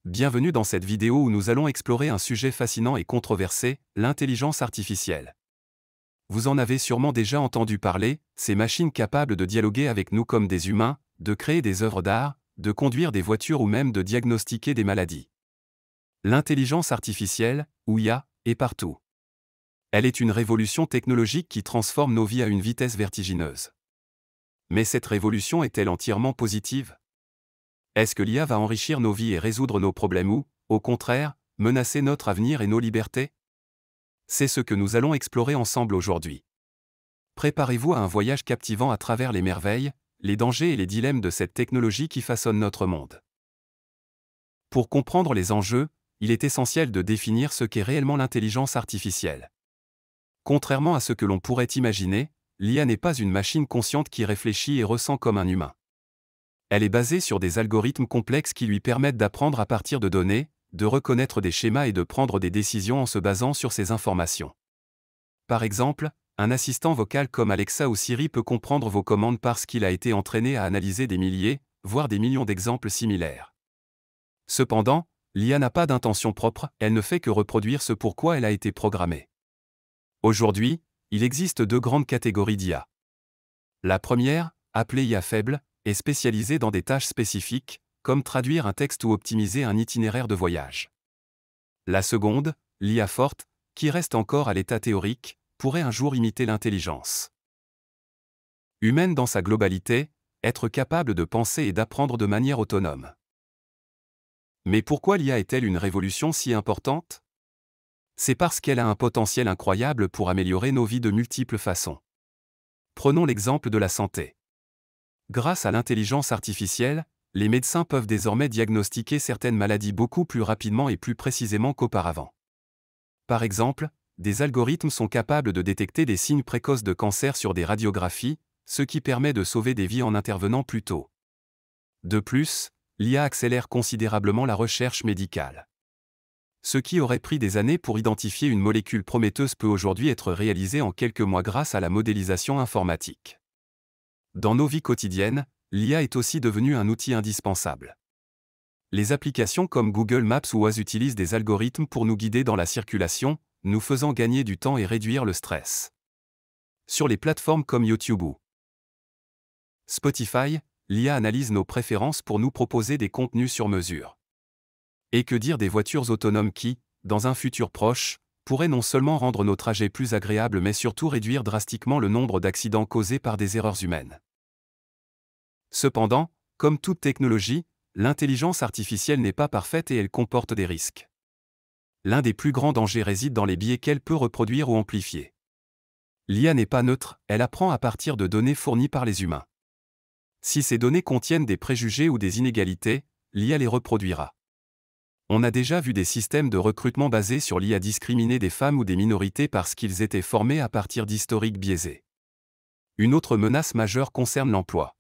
Bienvenue dans cette vidéo où nous allons explorer un sujet fascinant et controversé, l'intelligence artificielle. Vous en avez sûrement déjà entendu parler, ces machines capables de dialoguer avec nous comme des humains, de créer des œuvres d'art, de conduire des voitures ou même de diagnostiquer des maladies. L'intelligence artificielle, ou IA, est partout. Elle est une révolution technologique qui transforme nos vies à une vitesse vertigineuse. Mais cette révolution est-elle entièrement positive ? Est-ce que l'IA va enrichir nos vies et résoudre nos problèmes ou, au contraire, menacer notre avenir et nos libertés? C'est ce que nous allons explorer ensemble aujourd'hui. Préparez-vous à un voyage captivant à travers les merveilles, les dangers et les dilemmes de cette technologie qui façonne notre monde. Pour comprendre les enjeux, il est essentiel de définir ce qu'est réellement l'intelligence artificielle. Contrairement à ce que l'on pourrait imaginer, l'IA n'est pas une machine consciente qui réfléchit et ressent comme un humain. Elle est basée sur des algorithmes complexes qui lui permettent d'apprendre à partir de données, de reconnaître des schémas et de prendre des décisions en se basant sur ces informations. Par exemple, un assistant vocal comme Alexa ou Siri peut comprendre vos commandes parce qu'il a été entraîné à analyser des milliers, voire des millions d'exemples similaires. Cependant, l'IA n'a pas d'intention propre, elle ne fait que reproduire ce pour quoi elle a été programmée. Aujourd'hui, il existe deux grandes catégories d'IA. La première, appelée IA faible, est spécialisée dans des tâches spécifiques, comme traduire un texte ou optimiser un itinéraire de voyage. La seconde, l'IA forte, qui reste encore à l'état théorique, pourrait un jour imiter l'intelligence humaine dans sa globalité, être capable de penser et d'apprendre de manière autonome. Mais pourquoi l'IA est-elle une révolution si importante? C'est parce qu'elle a un potentiel incroyable pour améliorer nos vies de multiples façons. Prenons l'exemple de la santé. Grâce à l'intelligence artificielle, les médecins peuvent désormais diagnostiquer certaines maladies beaucoup plus rapidement et plus précisément qu'auparavant. Par exemple, des algorithmes sont capables de détecter des signes précoces de cancer sur des radiographies, ce qui permet de sauver des vies en intervenant plus tôt. De plus, l'IA accélère considérablement la recherche médicale. Ce qui aurait pris des années pour identifier une molécule prometteuse peut aujourd'hui être réalisé en quelques mois grâce à la modélisation informatique. Dans nos vies quotidiennes, l'IA est aussi devenue un outil indispensable. Les applications comme Google Maps ou Waze utilisent des algorithmes pour nous guider dans la circulation, nous faisant gagner du temps et réduire le stress. Sur les plateformes comme YouTube ou Spotify, l'IA analyse nos préférences pour nous proposer des contenus sur mesure. Et que dire des voitures autonomes qui, dans un futur proche, pourraient non seulement rendre nos trajets plus agréables mais surtout réduire drastiquement le nombre d'accidents causés par des erreurs humaines. Cependant, comme toute technologie, l'intelligence artificielle n'est pas parfaite et elle comporte des risques. L'un des plus grands dangers réside dans les biais qu'elle peut reproduire ou amplifier. L'IA n'est pas neutre, elle apprend à partir de données fournies par les humains. Si ces données contiennent des préjugés ou des inégalités, l'IA les reproduira. On a déjà vu des systèmes de recrutement basés sur l'IA discriminer des femmes ou des minorités parce qu'ils étaient formés à partir d'historiques biaisés. Une autre menace majeure concerne l'emploi.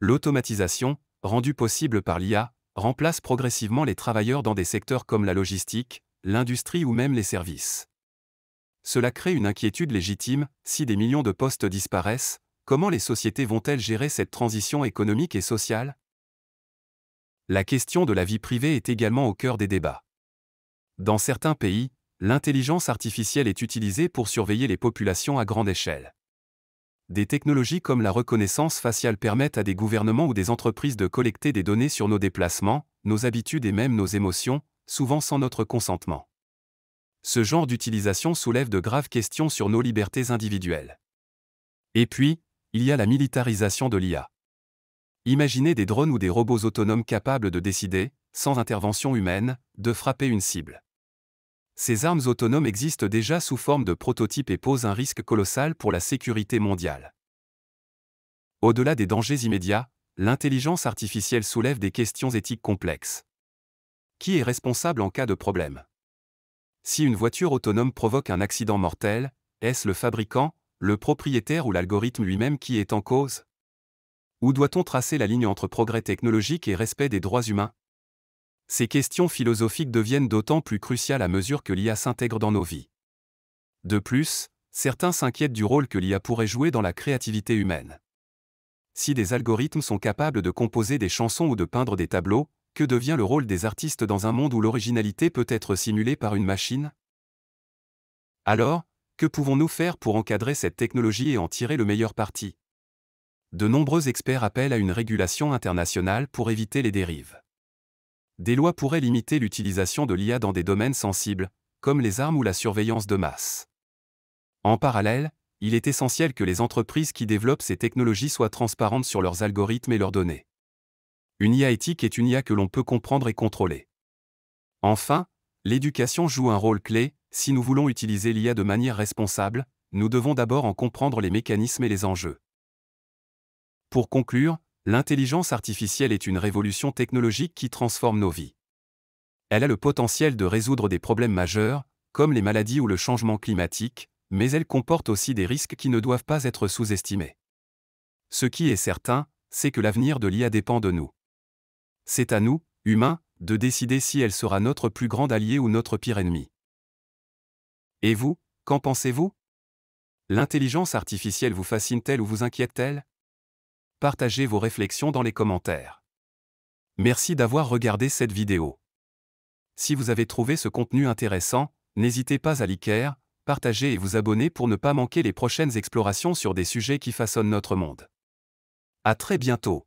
L'automatisation, rendue possible par l'IA, remplace progressivement les travailleurs dans des secteurs comme la logistique, l'industrie ou même les services. Cela crée une inquiétude légitime, si des millions de postes disparaissent, comment les sociétés vont-elles gérer cette transition économique et sociale? La question de la vie privée est également au cœur des débats. Dans certains pays, l'intelligence artificielle est utilisée pour surveiller les populations à grande échelle. Des technologies comme la reconnaissance faciale permettent à des gouvernements ou des entreprises de collecter des données sur nos déplacements, nos habitudes et même nos émotions, souvent sans notre consentement. Ce genre d'utilisation soulève de graves questions sur nos libertés individuelles. Et puis, il y a la militarisation de l'IA. Imaginez des drones ou des robots autonomes capables de décider, sans intervention humaine, de frapper une cible. Ces armes autonomes existent déjà sous forme de prototypes et posent un risque colossal pour la sécurité mondiale. Au-delà des dangers immédiats, l'intelligence artificielle soulève des questions éthiques complexes. Qui est responsable en cas de problème? Si une voiture autonome provoque un accident mortel, est-ce le fabricant, le propriétaire ou l'algorithme lui-même qui est en cause? Où doit-on tracer la ligne entre progrès technologique et respect des droits humains? Ces questions philosophiques deviennent d'autant plus cruciales à mesure que l'IA s'intègre dans nos vies. De plus, certains s'inquiètent du rôle que l'IA pourrait jouer dans la créativité humaine. Si des algorithmes sont capables de composer des chansons ou de peindre des tableaux, que devient le rôle des artistes dans un monde où l'originalité peut être simulée par une machine? Alors, que pouvons-nous faire pour encadrer cette technologie et en tirer le meilleur parti? De nombreux experts appellent à une régulation internationale pour éviter les dérives. Des lois pourraient limiter l'utilisation de l'IA dans des domaines sensibles, comme les armes ou la surveillance de masse. En parallèle, il est essentiel que les entreprises qui développent ces technologies soient transparentes sur leurs algorithmes et leurs données. Une IA éthique est une IA que l'on peut comprendre et contrôler. Enfin, l'éducation joue un rôle clé. Si nous voulons utiliser l'IA de manière responsable, nous devons d'abord en comprendre les mécanismes et les enjeux. Pour conclure, l'intelligence artificielle est une révolution technologique qui transforme nos vies. Elle a le potentiel de résoudre des problèmes majeurs, comme les maladies ou le changement climatique, mais elle comporte aussi des risques qui ne doivent pas être sous-estimés. Ce qui est certain, c'est que l'avenir de l'IA dépend de nous. C'est à nous, humains, de décider si elle sera notre plus grand allié ou notre pire ennemi. Et vous, qu'en pensez-vous? L'intelligence artificielle vous fascine-t-elle ou vous inquiète-t-elle? Partagez vos réflexions dans les commentaires. Merci d'avoir regardé cette vidéo. Si vous avez trouvé ce contenu intéressant, n'hésitez pas à liker, partager et vous abonner pour ne pas manquer les prochaines explorations sur des sujets qui façonnent notre monde. À très bientôt.